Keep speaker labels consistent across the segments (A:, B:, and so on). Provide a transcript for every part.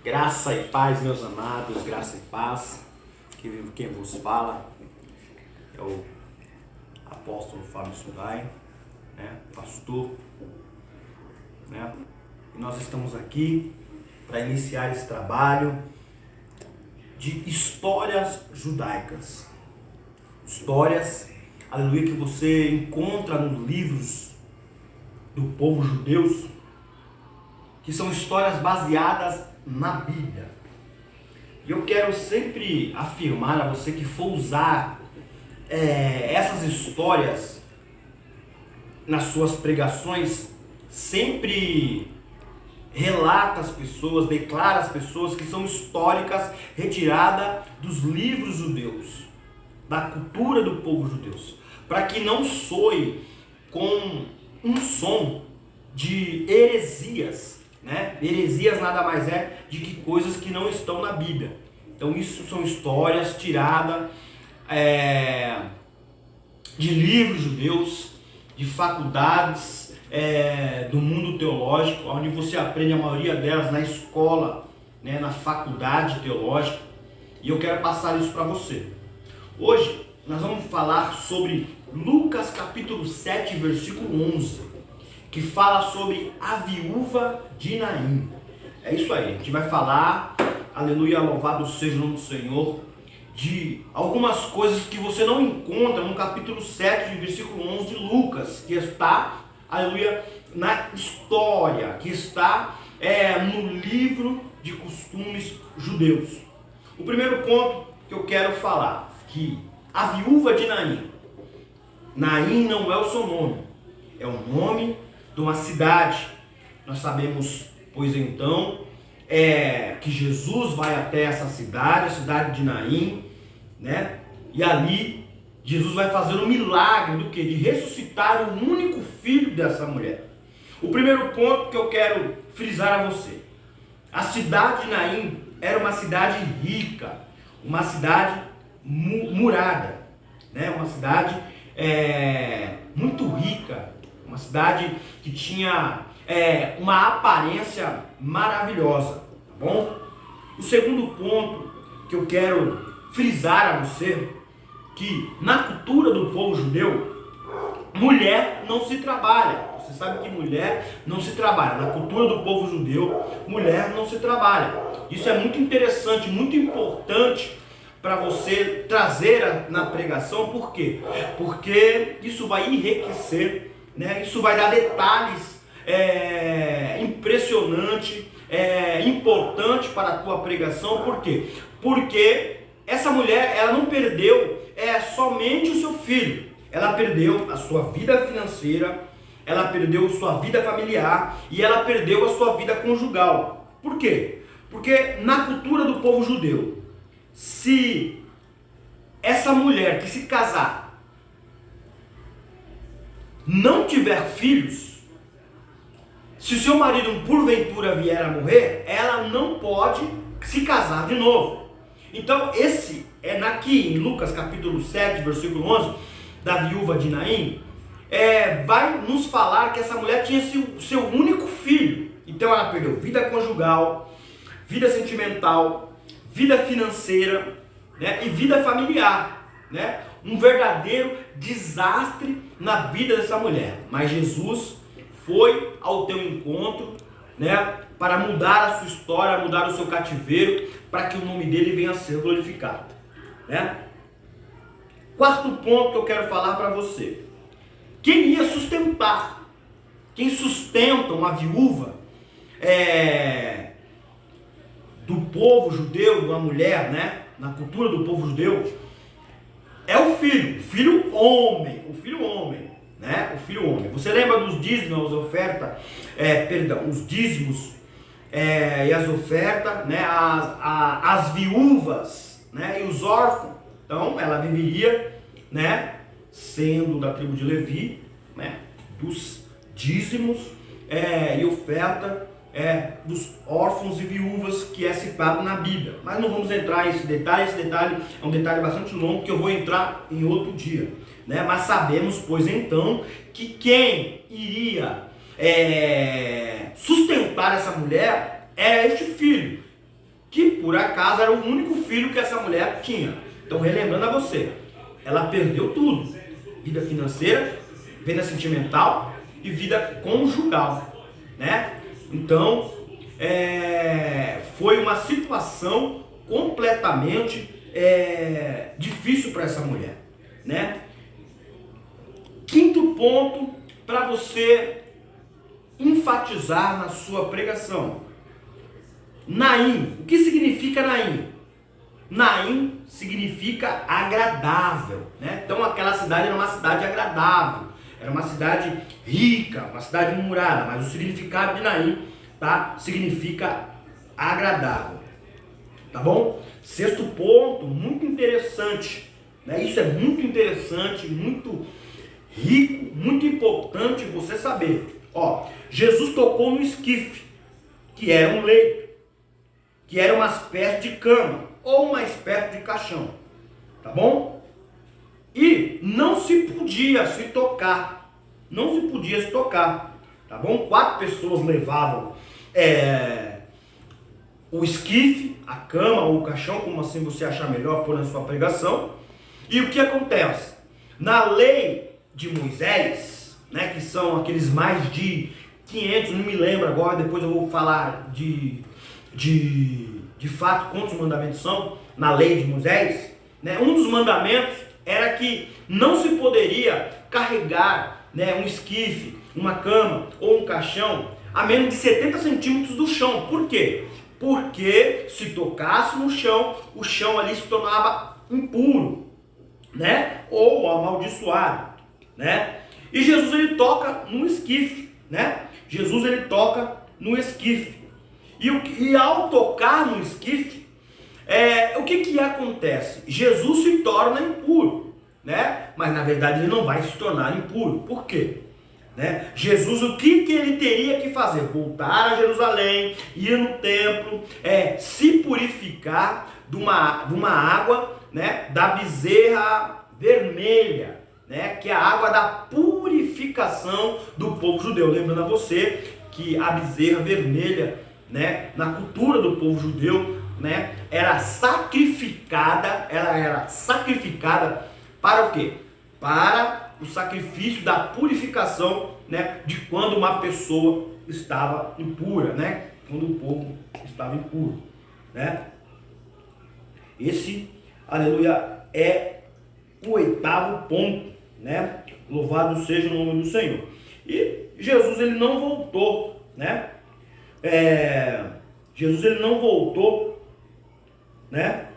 A: Graça e paz, meus amados, graça e paz. Quem vos fala é o apóstolo Fábio Sudai, pastor, E nós estamos aqui para iniciar esse trabalho de histórias judaicas. Histórias, aleluia, que você encontra nos livros do povo judeu, que são histórias baseadas na Bíblia. E eu quero sempre afirmar a você que for usar essas histórias nas suas pregações, sempre relata as pessoas, declara às pessoas que são históricas, retirada dos livros judeus, da cultura do povo judeu, para que não soe com um som de heresias. Heresias nada mais é de que coisas que não estão na Bíblia. Então isso são histórias tiradas de livros judeus, de faculdades do mundo teológico, onde você aprende a maioria delas na escola, na faculdade teológica. E eu quero passar isso para você. Hoje nós vamos falar sobre Lucas capítulo 7, versículo 11. Que fala sobre a viúva de Naim. É isso aí, a gente vai falar, aleluia, louvado seja o nome do Senhor, de algumas coisas que você não encontra no capítulo 7, versículo 11 de Lucas, que está, aleluia, na história, que está no livro de costumes judeus. O primeiro ponto que eu quero falar, que a viúva de Naim, Naim não é o seu nome, é o nome de uma cidade. Nós sabemos, pois então, que Jesus vai até essa cidade, a cidade de Naim, e ali Jesus vai fazer um milagre do que? De ressuscitar o único filho dessa mulher. O primeiro ponto que eu quero frisar a você: a cidade de Naim era uma cidade rica, uma cidade murada, uma cidade muito rica, uma cidade que tinha uma aparência maravilhosa, tá bom? O segundo ponto que eu quero frisar a você, que na cultura do povo judeu, mulher não se trabalha. Você sabe que mulher não se trabalha. Na cultura do povo judeu, mulher não se trabalha. Isso é muito interessante, muito importante para você trazer na pregação. Por quê? Porque isso vai enriquecer, isso vai dar detalhes impressionantes, importante para a tua pregação. Por quê? Porque essa mulher, ela não perdeu somente o seu filho, ela perdeu a sua vida financeira, ela perdeu a sua vida familiar e ela perdeu a sua vida conjugal. Por quê? Porque na cultura do povo judeu, se essa mulher que se casar não tiver filhos, se o seu marido porventura vier a morrer, ela não pode se casar de novo. Então esse aqui em Lucas capítulo 7, versículo 11, da viúva de Naim, vai nos falar que essa mulher tinha seu único filho. Então ela perdeu vida conjugal, vida sentimental, vida financeira, e vida familiar, um verdadeiro desastre na vida dessa mulher. Mas Jesus foi ao teu encontro, para mudar a sua história, mudar o seu cativeiro, para que o nome dele venha a ser glorificado, Quarto ponto que eu quero falar para você: quem ia sustentar, quem sustenta uma viúva do povo judeu, uma mulher, na cultura do povo judeu, é o filho homem. Você lembra dos dízimos, as ofertas, os dízimos e as ofertas, as viúvas, e os órfãos. Então ela viveria, sendo da tribo de Levi, dos dízimos e oferta dos órfãos e viúvas, que é citado na Bíblia. Mas não vamos entrar nesse detalhe. Esse detalhe é um detalhe bastante longo que eu vou entrar em outro dia, Mas sabemos, pois então, que quem iria sustentar essa mulher era este filho. que por acaso era o único filho que essa mulher tinha. Então, relembrando a você, ela perdeu tudo: vida financeira, vida sentimental e vida conjugal, né? Então, foi uma situação completamente difícil para essa mulher, né? Quinto ponto para você enfatizar na sua pregação: Naim. O que significa Naim? Naim significa agradável, né? Então aquela cidade era uma cidade agradável, era uma cidade rica, uma cidade murada, mas o significado de Naim, tá? Significa agradável, tá bom? Sexto ponto, muito interessante, né? Isso é muito interessante, muito rico, muito importante você saber. Ó, Jesus tocou no esquife, que era um leito, que era uma espécie de cama ou uma espécie de caixão, tá bom? E não se podia se tocar, tá bom? 4 pessoas levavam o esquife, a cama ou o caixão, como assim você achar melhor pôr na sua pregação. E o que acontece? Na lei de Moisés, né, que são aqueles mais de 500, não me lembro agora, depois eu vou falar de fato quantos mandamentos são na lei de Moisés, né? Um dos mandamentos era que não se poderia carregar, né, um esquife, uma cama ou um caixão a menos de 70 centímetros do chão. Por quê? Porque se tocasse no chão, o chão ali se tornava impuro, né? Ou amaldiçoado, né? E Jesus ele toca no esquife, né? Jesus ele toca no esquife. E ao tocar no esquife, o que acontece? Jesus se torna impuro, né? Mas na verdade ele não vai se tornar impuro. Por quê? Né? Jesus, o que ele teria que fazer? Voltar a Jerusalém, ir no templo, se purificar de uma água, né, da bezerra vermelha, né, que é a água da purificação do povo judeu. Lembrando a você que a bezerra vermelha, né, na cultura do povo judeu, né, era sacrificada para o quê? Para o sacrifício da purificação, né, de quando uma pessoa estava impura, né, quando o povo estava impuro, né. Esse, aleluia, é o 8º ponto, né. Louvado seja o nome do Senhor. E Jesus ele não voltou, né. Jesus ele não voltou, né,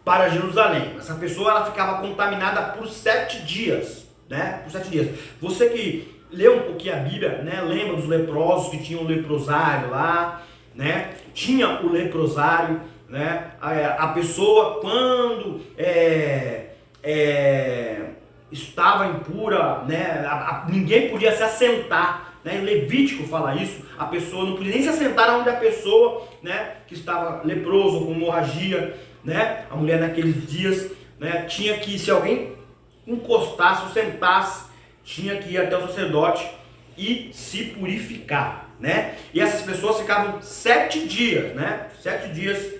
A: para Jerusalém. Essa pessoa ela ficava contaminada por 7 dias, né? Por 7 dias. Você que lê um pouquinho a Bíblia, né? Lembra dos leprosos que tinham o leprosário lá, né? Tinha o leprosário, né? A pessoa quando estava impura, né? Ninguém podia se assentar, né? Levítico fala isso. A pessoa não podia nem se assentar onde a pessoa, né, que estava leproso com hemorragia, né? A mulher naqueles dias, né, tinha que, se alguém encostasse ou sentasse, tinha que ir até o sacerdote e se purificar, né? E essas pessoas ficavam 7 dias, né? 7 dias.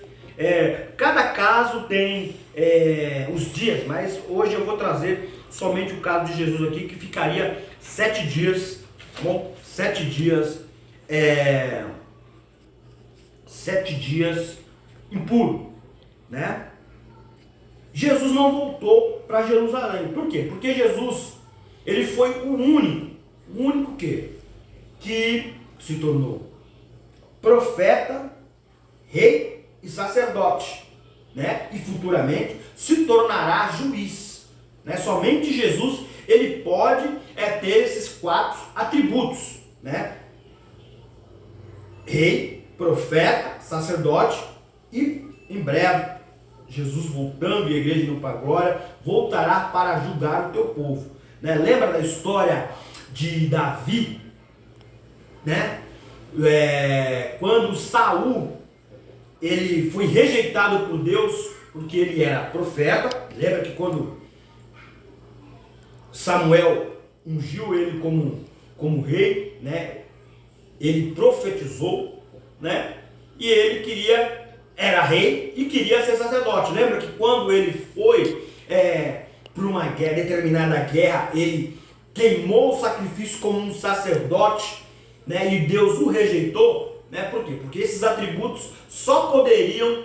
A: Cada caso tem os dias, mas hoje eu vou trazer somente o caso de Jesus aqui, que ficaria 7 dias, tá bom? 7 dias, 7 dias impuro, né? Jesus não voltou para Jerusalém. Por quê? Porque Jesus, ele foi o único que se tornou profeta, rei e sacerdote, né? E futuramente se tornará juiz, né? Somente Jesus ele pode ter esses 4 atributos, né? Rei, profeta, sacerdote e em breve Jesus voltando e a igreja indo para a glória, voltará para julgar o teu povo, né? Lembra da história de Davi, né? Quando Saul ele foi rejeitado por Deus porque ele era profeta. Lembra que quando Samuel ungiu ele como rei, né? Ele profetizou, né? E ele queria era rei e queria ser sacerdote. Lembra que quando ele foi para uma guerra, determinada guerra, ele queimou o sacrifício como um sacerdote, né, e Deus o rejeitou, né? Por quê? Porque esses atributos só poderiam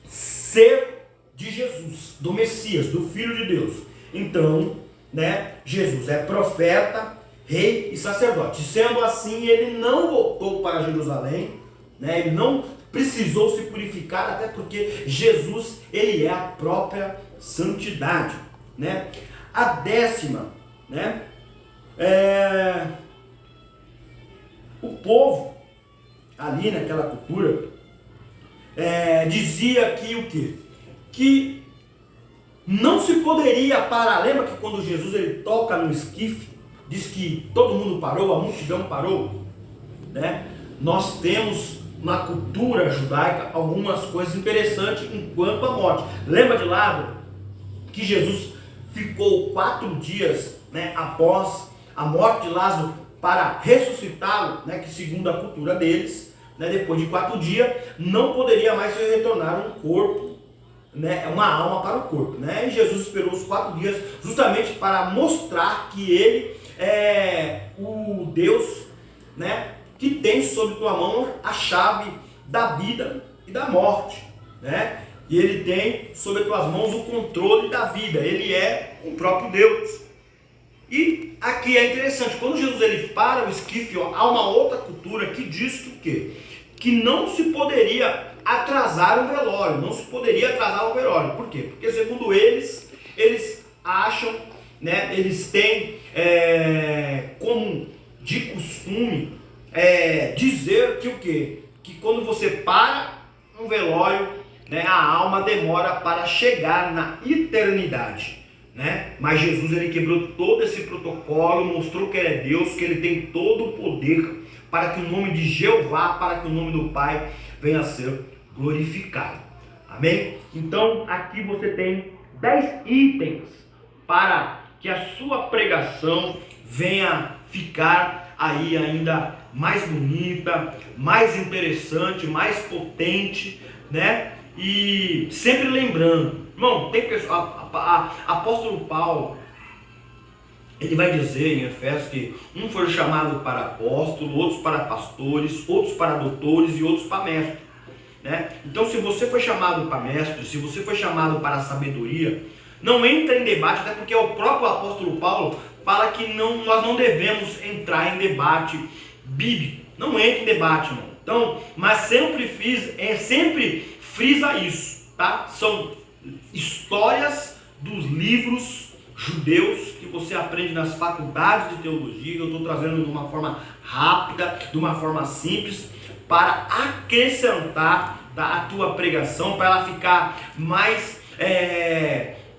A: ser de Jesus, do Messias, do Filho de Deus. Então, né, Jesus é profeta, rei e sacerdote. Sendo assim, ele não voltou para Jerusalém, né, ele não precisou se purificar, até porque Jesus, ele é a própria santidade, né? A décima, né, o povo ali naquela cultura dizia que o quê? Que não se poderia parar. Lembra que quando Jesus ele toca no esquife, diz que todo mundo parou, a multidão parou, né? Nós temos na cultura judaica algumas coisas interessantes enquanto a morte. Lembra de Lázaro? Que Jesus ficou 4 dias, né, após a morte de Lázaro para ressuscitá-lo, né, que segundo a cultura deles, né, depois de 4 dias não poderia mais retornar um corpo, né, uma alma para o corpo, né? E Jesus esperou os 4 dias justamente para mostrar que ele é o Deus, né, que tem sob tua mão a chave da vida e da morte, né? E ele tem sob as tuas mãos o controle da vida. Ele é o próprio Deus. E aqui é interessante, quando Jesus ele para o esquife, há uma outra cultura que diz que o quê? Que não se poderia atrasar o velório, não se poderia atrasar o velório. Por quê? Porque segundo eles acham, né, eles têm como de costume dizer que o quê? Que quando você para um velório, né, a alma demora para chegar na eternidade, né? Mas Jesus ele quebrou todo esse protocolo, mostrou que ele é Deus, que ele tem todo o poder para que o nome de Jeová, para que o nome do Pai venha a ser glorificado. Amém? Então aqui você tem 10 itens para que a sua pregação venha ficar aí ainda mais bonita, mais interessante, mais potente, né? E sempre lembrando, irmão, tem pessoa, apóstolo Paulo, ele vai dizer em Efésios que um foi chamado para apóstolo, outros para pastores, outros para doutores e outros para mestres, né? Então, se você foi chamado para mestre, se você foi chamado para sabedoria, não entra em debate, até porque o próprio apóstolo Paulo fala que nós não devemos entrar em debate bíblico. Não entra em debate, irmão. Então, mas sempre frisa isso, tá? São histórias dos livros judeus que você aprende nas faculdades de teologia. Eu estou trazendo de uma forma rápida, de uma forma simples, para acrescentar a tua pregação, para ela ficar mais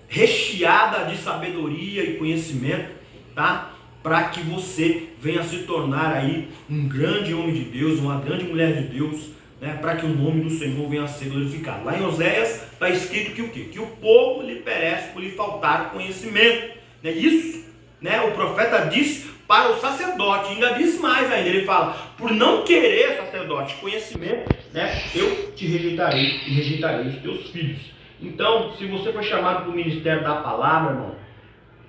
A: recheada de sabedoria e conhecimento, tá? Para que você venha se tornar aí um grande homem de Deus, uma grande mulher de Deus, né? Para que o nome do Senhor venha a ser glorificado. Lá em Oséias está escrito que o quê? Que o povo lhe perece por lhe faltar conhecimento. Né? Isso, né? O profeta diz para o sacerdote, ainda diz mais ainda, ele fala, por não querer, sacerdote, conhecimento, né? Eu te rejeitarei e rejeitarei os teus filhos. Então, se você foi chamado para o ministério da palavra, irmão,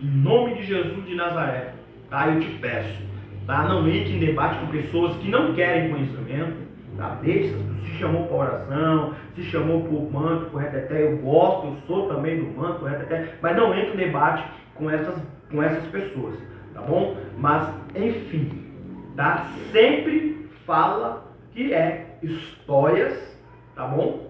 A: em nome de Jesus de Nazaré, tá? Eu te peço, tá? Não entre em debate com pessoas que não querem conhecimento, tá? Deixa, se chamou para oração, se chamou para o manto, para o reteté, eu gosto, eu sou também do manto, para o reteté, mas não entre em debate com essas pessoas, tá bom? Mas, enfim, tá? Sempre fala que histórias, tá bom?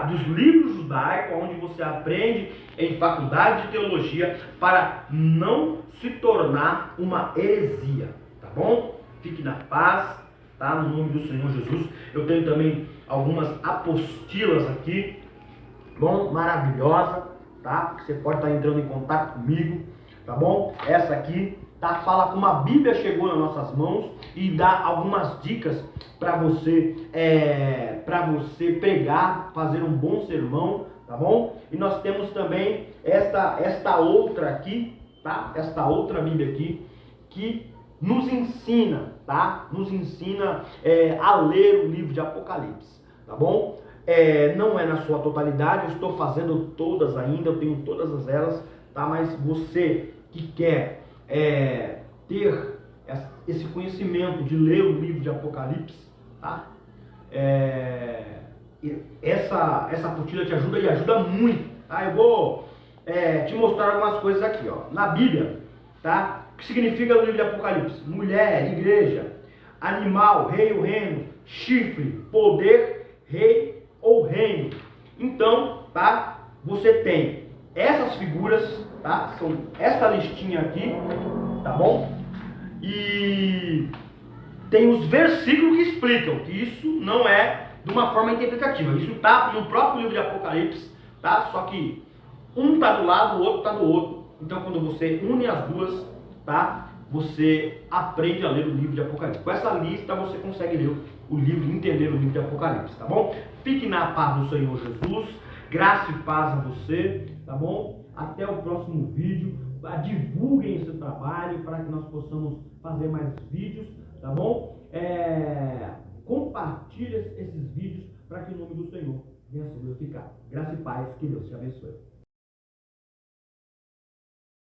A: Dos livros judaicos, onde você aprende em faculdade de teologia, para não se tornar uma heresia, tá bom? Fique na paz, tá? No nome do Senhor Jesus. Eu tenho também algumas apostilas aqui, bom? Maravilhosa, tá? Você pode estar entrando em contato comigo, tá bom? Essa aqui, tá? Fala como a Bíblia chegou nas nossas mãos e dá algumas dicas para você pregar, fazer um bom sermão, tá bom? E nós temos também esta outra aqui, tá? Esta outra Bíblia aqui, que nos ensina, tá? Nos ensina a ler o livro de Apocalipse, tá bom? Não é na sua totalidade, eu estou fazendo todas ainda, eu tenho todas elas, tá? Mas você que quer ter esse conhecimento de ler o livro de Apocalipse, tá? Essa apostila te ajuda e ajuda muito, tá? Eu vou te mostrar algumas coisas aqui, ó. Na Bíblia, tá? O que significa o livro de Apocalipse? Mulher, igreja, animal, rei ou reino, chifre, poder, rei ou reino. Então, tá? Você tem essas figuras, tá? São essa listinha aqui, tá bom? E tem os versículos que explicam que isso não é de uma forma interpretativa. Isso está no próprio livro de Apocalipse, tá? Só que um está do lado, o outro está do outro. Então, quando você une as duas, tá? Você aprende a ler o livro de Apocalipse. Com essa lista, você consegue ler o livro e entender o livro de Apocalipse, tá bom? Fique na paz do Senhor Jesus. Graça e paz a você, tá bom? Até o próximo vídeo. Divulguem esse trabalho para que nós possamos fazer mais vídeos, tá bom? Compartilhe esses vídeos para que o nome do Senhor venha a glorificar. Graça e paz, que Deus te abençoe.